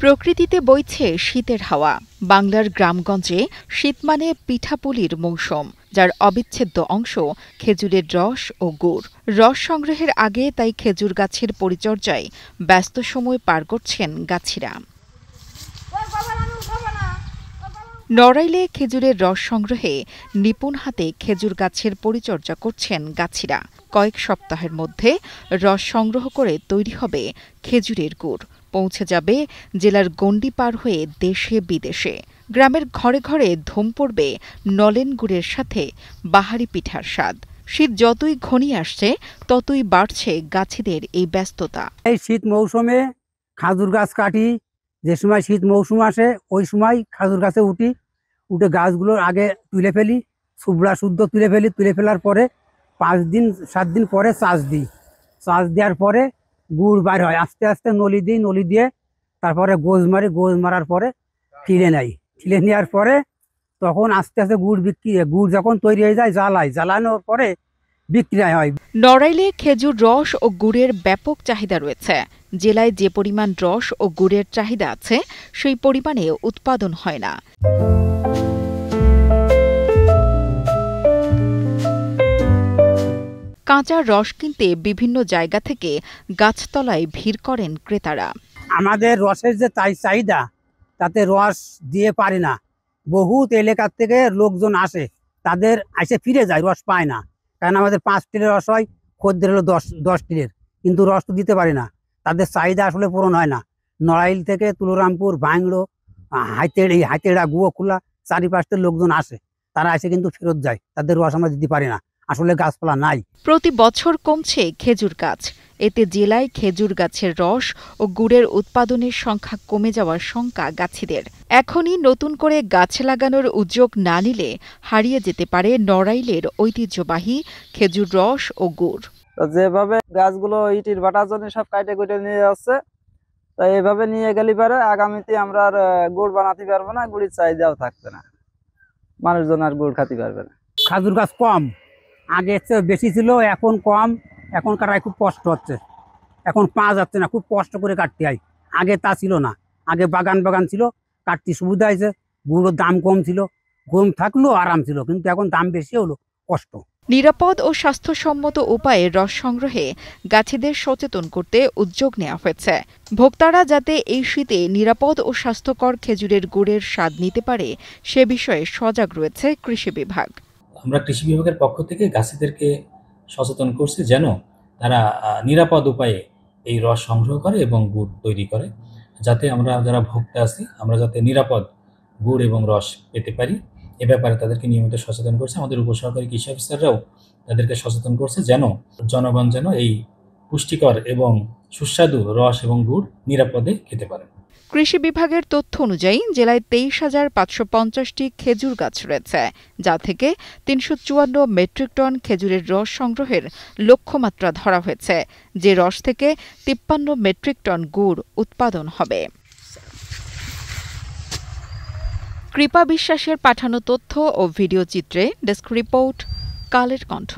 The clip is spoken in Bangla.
প্রকৃতিতে বইছে শীতের হাওয়া। বাংলার গ্রামগঞ্জে শীত মানে পিঠাপুলির মৌসুম, যার অবিচ্ছেদ্য অংশ খেজুরের রস ও গুড়। রস সংগ্রহের আগে তাই খেজুর গাছের পরিচর্যায় ব্যস্ত সময় পার করছেন গাছিরা। নড়াইলে খেজুরের রস সংগ্রহে নিপুণ হাতে খেজুর গাছের পরিচর্যা করছেন গাছিরা। কয়েক সপ্তাহের মধ্যে রস সংগ্রহ করে তৈরি হবে খেজুরের গুড়। পৌঁছে যাবে জেলার গণ্ডি পার হয়ে দেশে বিদেশে। গ্রামের ঘরে ঘরে ধুম পড়বে নলেন গুড়ের সাথে বাহারি পিঠার স্বাদ। শীত যতই ঘনিয়ে আসছে ততই বাড়ছে গাছিদের এই ব্যস্ততা। এই শীত মৌসুমে খাজুর গাছ কাটি, যে সময় শীত মৌসুম আসে ওই সময় খাজুর গাছে উঠে গাছগুলোর আগে তুলে ফেলি, সুবড়া শুদ্ধ তুলে ফেলি। তুলে ফেলার পরে 5 দিন 7 দিন পরে চাষ দিই। চাষ দেওয়ার পরে গুড় বার হয়, আস্তে আস্তে নলি দিই। নলি দিয়ে তারপরে গোজ মারি। গোজ মারার পরে ঠিলে নেই। ঠিলে নেওয়ার পরে তখন আস্তে আস্তে গুড় যখন তৈরি হয়ে যায় জ্বালানোর পরে বিক্রি হয়। নড়াইলে খেজুর রস ও গুড়ের ব্যাপক চাহিদা রয়েছে। জেলায় যে পরিমাণ রস ও গুড়ের চাহিদা আছে সেই পরিমাণে উৎপাদন হয় না। কাঁচা রস কিনতে বিভিন্ন জায়গা থেকে গাছতলায় ভিড় করেন ক্রেতারা। আমাদের রসের যে চাহিদা, তাতে রস দিয়ে পারে না। বহুত এলাকার থেকে লোকজন আসে, তাদের এসে ফিরে যায়, রস পায় না। কারণ আমাদের 5 টিলের রস হয়, খদ্দের হলো 10 টিলের, কিন্তু রস তো দিতে পারে না। তাদের চাহিদা আসলে পূরণ হয় না। নড়াইল থেকে তুলরামপুর, ভাঙড়ো, হাইতেড়া, গুয়োখোলা চারিপাশের লোকজন আসে, তারা এসে কিন্তু ফেরত যায়। তাদের রস আমরা দিতে পারি না, আসলে গাছপালা নাই। প্রতি বছর কমছে খেজুর গাছ। এতে জেলায় খেজুর গাছের রস ও গুড়ের উৎপাদনের সংখ্যা কমে যাওয়ার শঙ্কা গাছিদের। এখনই নতুন করে গাছ লাগানোর উদ্যোগ না নিলে হারিয়ে যেতে পারে নড়াইলের ঐতিহ্যবাহী খেজুর রস ও গুড়। যেভাবে গাছগুলো ইটির ভাটার জন্য সব কাটে কুটে নিয়ে যাচ্ছে, তাই এভাবে নিয়ে গেলে পারে আগামীতে আমরা আর গুড় বানাতে পারবো না, গুড়ের চাহিদাও থাকবে না, মানুষজন আর গুড় খাতে পারবে না। খাজুর গাছ কম, আগে বেশি ছিল, এখন কম। এখন কাটায় খুব কষ্ট হচ্ছে, এখন পাওয়া যাচ্ছে না, খুব কষ্ট করে কাটতে হয়। আগে তা ছিল না, আগে বাগান ছিল, কাটতে সুবিধা হয়েছে। গুড়ের দাম কম ছিল, কম থাকলেও আরাম ছিল, কিন্তু এখন দাম বেশি হলো, কষ্ট। নিরাপদ ও স্বাস্থ্যসম্মত উপায়ে রস সংগ্রহে গাছিদের সচেতন করতে উদ্যোগ নেওয়া হয়েছে। ভোক্তারা যাতে এই শীতে নিরাপদ ও স্বাস্থ্যকর খেজুরের গুড়ের স্বাদ নিতে পারে সে বিষয়ে সজাগ রয়েছে কৃষি বিভাগ। আমরা কৃষি বিভাগের পক্ষ থেকে গাছিদেরকে সচেতন করছি যেন তারা নিরাপদ উপায়ে এই রস সংগ্রহ করে এবং গুড় তৈরি করে, যাতে আমরা যারা ভোক্তা আছি আমরা যাতে নিরাপদ গুড় এবং রস পেতে পারি। এ ব্যাপারে তাদেরকে নিয়মিত সচেতন করছে। আমাদের উপসহকারী কৃষি অফিসাররাও তাদেরকে সচেতন করছে যেন জনগণ যেন এই পুষ্টিকর এবং সুস্বাদু রস এবং গুড় নিরাপদে খেতে পারে। কৃষি বিভাগের তথ্য অনুযায়ী জেলায় 23,550টি খেজুর গাছ রয়েছে, যা থেকে 354 মেট্রিক টন খেজুরের রস সংগ্রহের লক্ষ্যমাত্রা ধরা হয়েছে, যে রস থেকে 53 মেট্রিক টন গুড় উৎপাদন হবে। কৃপা বিশ্বাসের পাঠানো তথ্য ও ভিডিও চিত্রে ডেস্ক রিপোর্ট, কালের কণ্ঠ।